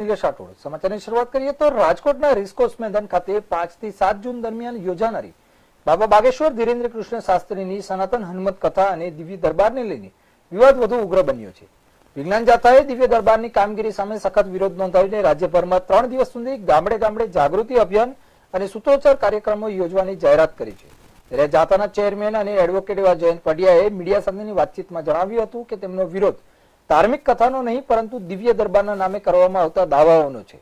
સમાચારની શરૂઆત કરીએ તો રાજકોટના રેસકોર્સ મેદાન ખાતે 5 થી 7 જૂન દરમિયાન યોજાનારી બાબા બાગેશ્વર ધીરેન્દ્ર કૃષ્ણ શાસ્ત્રીની સનાતન હનુમત કથા અને દિવ્ય દરબારને લઈને વિવાદ વધુ ઉગ્ર બન્યો છે। વિજ્ઞાન જાથાએ દિવ્ય દરબારની કામગીરી સામે સખત વિરોધ નોંધાવીને રાજ્યભરમાં 3 દિવસ સુધી ગામડે ગામડે જાગૃતિ અભિયાન અને સૂત્રોચ્ચાર કાર્યક્રમો યોજવાની જાહેરાત કરી છે। ત્યારે જાથાના ચેરમેન અને એડવોકેટ એવા જયંત પડિયાએ મીડિયા સાથેની વાતચીતમાં જણાવ્યું હતું કે તેમનો વિરોધ धार्मिक कथानो नहीं परंतु दिव्य दरबारना नामे करवामां आवता दावाओनो छे।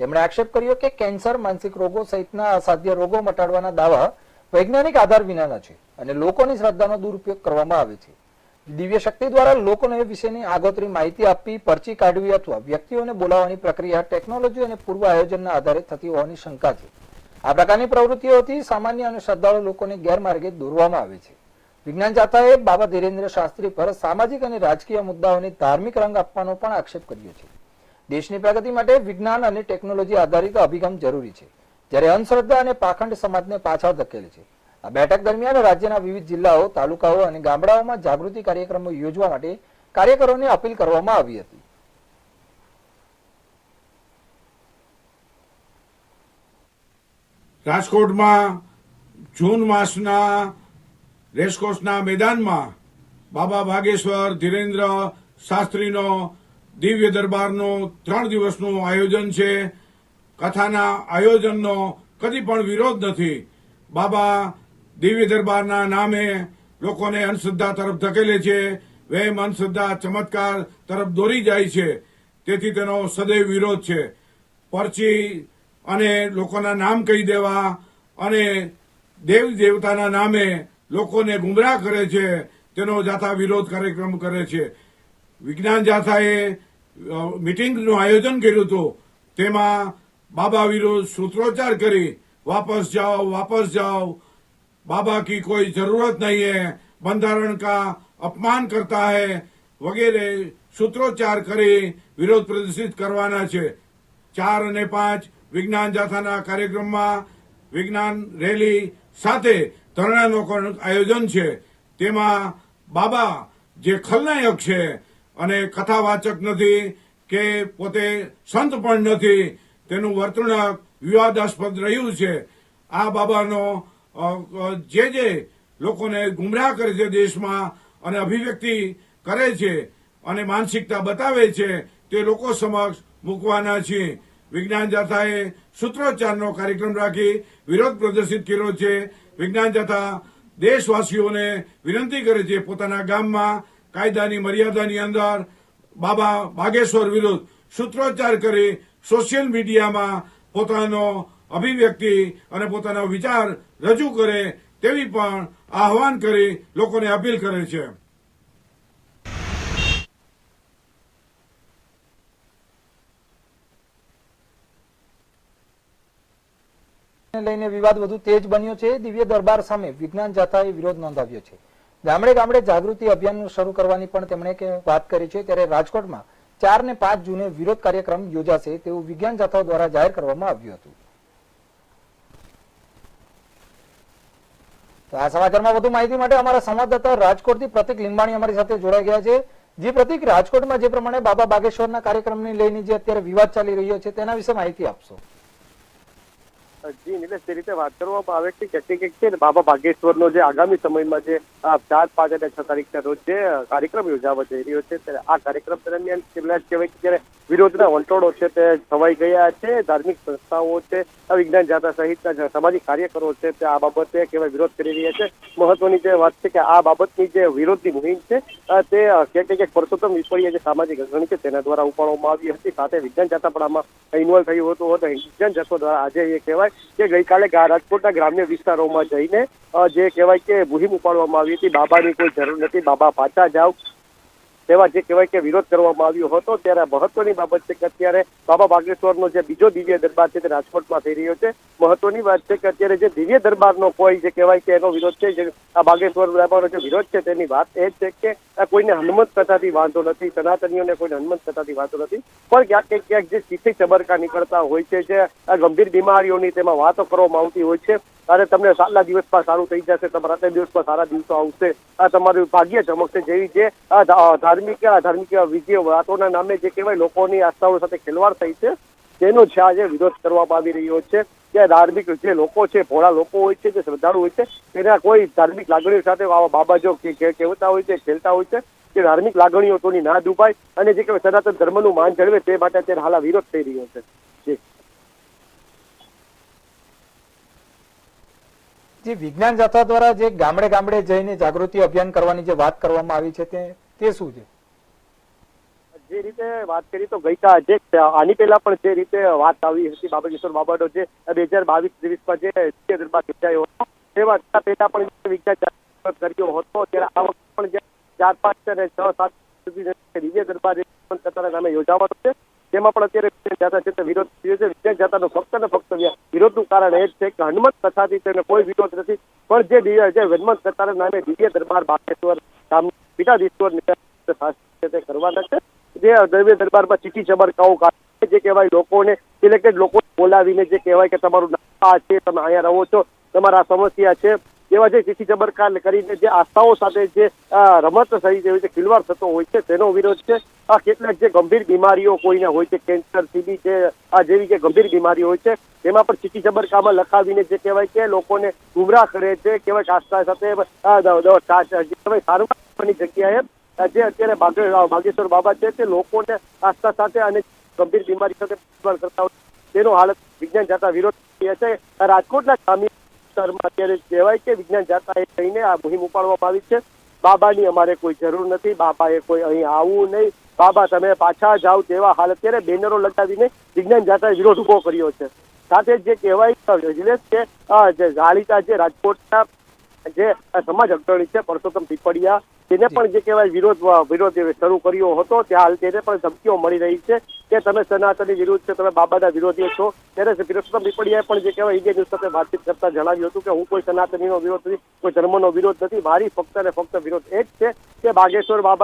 તેમણે આક્ષેપ કર્યો કે કેન્સર, માનસિક રોગો સહિતના અસાધ્ય રોગો મટાડવાના દાવા વૈજ્ઞાનિક આધાર વિનાના છે અને લોકોની શ્રદ્ધાનો દુરુપયોગ કરવામાં આવે છે। દિવ્ય શક્તિ દ્વારા લોકોને એ વિશેની આગોતરી માહિતી આપવી, પરચી કાઢવી અથવા વ્યક્તિઓને બોલાવવાની પ્રક્રિયા ટેકનોલોજી અને પૂર્વ આયોજનના આધારે થતી હોવાની શંકા છે। આ પ્રકારની પ્રવૃત્તિઓથી સામાન્ય અને શ્રદ્ધાળુ લોકોને ગેરમાર્ગે દોરવામાં આવે છે। विज्ञान जाथाए बाबा धीरेन्द्र शास्त्री पर सामाजिक और राजकीय मुद्दाओं धार्मिक रंग आपवानो पण आक्षेप कर्यो छे। देशनी प्रगति माटे विज्ञान और टेक्नोलॉजी आधारित अभिगम जरूरी है, ज्यारे अंधश्रद्धा और पाखंड समाजने पाछळ धकेले छे। आ बैठक दरमियान राज्यना विविध जिल्लाओं, तालुकाओं और गामडाओमां जागृति कार्यक्रमों योजवा माटे कार्यकरोने अपील करवामां आवी हती। राजकोटमां जून मासना रेसकोर्सना मैदानमां बाबा बागेश्वर धीरेन्द्र शास्त्रीनो दिव्य दरबारनो 3 दिवसનું आयोजन छे। कथाना आयोजननो कदी पण विरोध नथी। बाबा दिव्य दरबारना नामे लोकोने अंधश्रद्धा तरफ धकेले छे, वहेम अंधश्रद्धा चमत्कार तरफ दौरी जाय छे, तेथी तेनो सदैव विरोध छे। परची अने लोकोना नाम कही देवा अने देवी देवताना नामे लोकोने गुमराह करे छे, तेनो जाथा विरोध कार्यक्रम करे छे। विज्ञान जाथाए मीटिंगनुं आयोजन कर्युं हतुं, तेमां बाबा विरुद्ध सूत्रोच्चार करी वापस जाओ, बाबा की कोई जरूरत नहीं है, बंधारण का अपमान करता है वगैरह सूत्रोच्चार करी विरोध प्रदर्शित करवाना छे। 4 અને 5 विज्ञान जाथाना कार्यक्रममां विज्ञान रेली साथे धरणानो आयोजन छे। तेमां बाबा जे खलनायक छे अने कथावाचक नथी के पोते संत पण नथी, तेनुं वर्तणूक विवादास्पद रह्युं छे। आ बाबानो जे लोकोने गुमराह करे छे देशमां अने अभिव्यक्ति करे छे अने मानसिकता बतावे छे ते लोको समक्ष मूकवाना छे। विज्ञान जाथाए सूत्रोच्चारनो कार्यक्रम राखी विरोध प्रदर्शित कर्यो छे। विज्ञान जाथा देशवासीओने विनंती करे छे पोताना गाममां कायदानी मर्यादानी अंदर बाबा बागेश्वर विरुद्ध सूत्रोच्चार करी सोशियल मीडियामां पोतानो अभिव्यक्ति अने पोतानो विचार रजू करे तेवी पण आह्वान करी लोकोने अपील करे छे। લઈને વિવાદ વધુ તેજ બન્યો છે। દિવ્ય દરબાર સામે વિજ્ઞાન જાથાએ વિરોધ નોંધાવ્યો છે। ગામડે ગામડે જાગૃતિ અભિયાન શરૂ કરવાની પણ તેમણે વાત કરી છે। ત્યારે રાજકોટમાં 4 અને 5 જૂને વિરોધ કાર્યક્રમ યોજાશે તેવું વિજ્ઞાન જાથા દ્વારા જાહેર કરવામાં આવ્યું હતું। તો આ સમાચારમાં વધુ માહિતી માટે અમારા સંવાદદાતા રાજકોટથી પ્રતિક લીંબાણી અમારી સાથે જોડાઈ ગયા છે। જે પ્રતિક, રાજકોટમાં જે પ્રમાણે બાબા બાગેશ્વરના કાર્યક્રમને લઈને જે અત્યારે વિવાદ ચાલી રહ્યો છે તેના વિશે માહિતી આપશો। जी निलेश, जे रीते बात करवामां आवे छे क्यांक छे बाबा बागेश्वरनो जे आगामी समयमां जे 4, 5 અને 6 તારીખના રોજ જે કાર્યક્રમ યોજાવા જઈ રહ્યો છે, ત્યારે આ કાર્યક્રમ દરમિયાન કહેવાય કે જ્યારે વિરોધના વંટોળો છે તે છવાઈ ગયા છે। ધાર્મિક સંસ્થાઓ છે, વિજ્ઞાન જાથા સહિતના સામાજિક કાર્યકરો છે તે આ બાબતે કહેવાય વિરોધ કરી રહ્યા છે। મહત્વની જે વાત છે કે આ બાબતની જે વિરોધની મુહિમ છે તે ક્યાંક પરસોત્તમ વિપળીએ જે સામાજિક અગ્રણી છે તેના દ્વારા ઉપાડવામાં આવી હતી। સાથે વિજ્ઞાન જાથા પણ આમાં ઇન્વોલ્વ થયું હતું। વિજ્ઞાન જાથા દ્વારા આજે એ કહેવાય કે ગઈકાલે રાજકોટના ગ્રામ્ય વિસ્તારોમાં જઈને જે કહેવાય કે મુહિમ ઉપાડવામાં આવી હતી, બાબાની કોઈ જરૂર નથી, બાબા પાછા જાઓ, તેવા જે કહેવાય કે વિરોધ કરવામાં આવ્યો હતો। ત્યારે મહત્વની બાબત છે કે અત્યારે બાબા બાગેશ્વરનો જે બીજો દિવ્ય દરબાર છે તે રાજકોટમાં થઈ રહ્યો છે। મહત્વની વાત છે કે અત્યારે જે દિવ્ય દરબારનો કોઈ જે કહેવાય કે એનો વિરોધ છે, જે આ બાગેશ્વર દરબારનો જે વિરોધ છે તેની વાત એ છે કે કોઈને હનુમત કથાથી વાંધો નથી, સનાતનીઓને કોઈને હનુમત કથાથી વાંધો નથી, પણ ક્યાંક જે ચીથી ચબરકા નીકળતા હોય છે, જે ગંભીર બીમારીઓની તેમાં વાતો કરવામાં આવતી હોય છે, અને તમને સારા દિવસમાં સારું થઈ જશે, તમારા 3 દિવસમાં સારા દિવસો આવશે, તમારું ભાગ્ય ચમકશે, જેવી જે ધાર્મિક ધાર્મિક વિધિ વાતોના નામે જે કહેવાય લોકોની આસ્થાઓ સાથે ખેલવાડ થઈ છે તેનો છે આજે વિરોધ કરવામાં આવી રહ્યો છે કે ધાર્મિક જે લોકો છે, ભોળા લોકો હોય છે, જે શ્રદ્ધાળુ હોય છે, તેના કોઈ ધાર્મિક લાગણીઓ સાથે બાબા જો કહેતા હોય છે, ખેલતા હોય છે, કે ધાર્મિક લાગણીઓ તોની ના દુભાય અને જે કહેવાય સનાતન ધર્મનું માન જળવે તે માટે અત્યારે હાલ વિરોધ થઈ રહ્યો છે. જે વિજ્ઞાન જાથા દ્વારા જે ગામડે ગામડે જઈને જાગૃતિ અભિયાન કરવાની જે વાત કરવામાં આવી છે તે શું છે? જે રીતે વાત કરી તો આની પહેલા પણ જે રીતે વાત આવી હતી બાબા કિશોર બાબાનો જે 2022-23માં જે દરબાર યોજાયો હતો તેમાં પહેલા પણ વિજ્ઞાન કર્યો હતો. ત્યારે આ વખતે પણ જે 4, 5 અને 6, 7 સુધી દિવ્ય દરબાર કથાના નામે યોજાવાનો છે. તેમાં પણ અત્યારે વિજ્ઞાન જાથા છે તે વિરોધ થયો છે. વિજ્ઞાન જાથાનો ફક્ત ને ફક્ત વિરોધનું કારણ એ જ છે કે હનુમંત કથાથી તેને કોઈ વિરોધ નથી, પણ જે હનુમંત કથાના નામે દિવ્ય દરબાર બાગેશ્વર પીઠાધીશ્વર તે કરવાના છે. જે દિવ્ય દરબારમાં ચીઠી ચમરકાઓ કાઢે જે કહેવાય લોકોને સિલેક્ટેડ લોકો બોલાવીને જે કહેવાય કે તમારું નામ આ છે, તમે અહીંયા રહો છો, તમારા સમસ્યા છે, એવા જે ચીઠી ચમરકાર કરીને જે આસ્થાઓ સાથે જે રમત થઈ હોય છે, ખિલવાડ થતો હોય છે, તેનો વિરોધ છે. આ કેટલાક જે ગંભીર બીમારીઓ કોઈને હોય છે, કેન્સર, ટીબી છે, આ જેવી જે ગંભીર બીમારીઓ હોય છે તેમાં પણ ચીઠી ચમરકામાં લખાવીને જે કહેવાય કે લોકોને ગુમરાહ કરે છે. કહેવાય કે આસ્થા સાથે સારવારની જગ્યાએ જે અત્યારે બાગેશ્વર બાબા છે તે લોકોને આસ્થા સાથે અને ગંભીર બીમારી સાથે કરતા હોય તેનો હાલત વિજ્ઞાન જાથા વિરોધ છે. રાજકોટના ગ્રામ્ય વિસ્તારમાં અત્યારે કહેવાય કે વિજ્ઞાન જાથાએ થઈને આ મુહિમ ઉપાડવામાં આવી છે. બાબાની અમારે કોઈ જરૂર નથી, બાબાએ કોઈ અહીં આવવું નહીં, બાબા તમે પાછા જાઓ તેવા હાલ અત્યારે બેનરો લગાવીને વિજ્ઞાન જાથાએ વિરોધ ઉભો કર્યો છે. સાથે જે કહેવાય વિજિલેન્સ છે જે જાણીતા જે રાજકોટના જે સમાજ અગ્રણી છે પરસોત્તમ પીપળિયા તેને પણ જે કહેવાય વિરોધ શરૂ કર્યો હતો. ત્યાં તેને પણ ધમકીઓ મળી રહી છે કે તમે સનાતની વિરુદ્ધ છે, તમે બાબાના વિરોધી છો. ત્યારે પરસોત્તમ પીપળિયાએ પણ જે કહેવાય ઇન્ડિયા ન્યૂઝ સાથે વાતચીત કરતા જણાવ્યું હતું કે હું કોઈ સનાતનીનો વિરોધ નથી, કોઈ ધર્મનો વિરોધ નથી, મારી ફક્ત ને ફક્ત વિરોધ એ જ છે કે બાગેશ્વર બાબા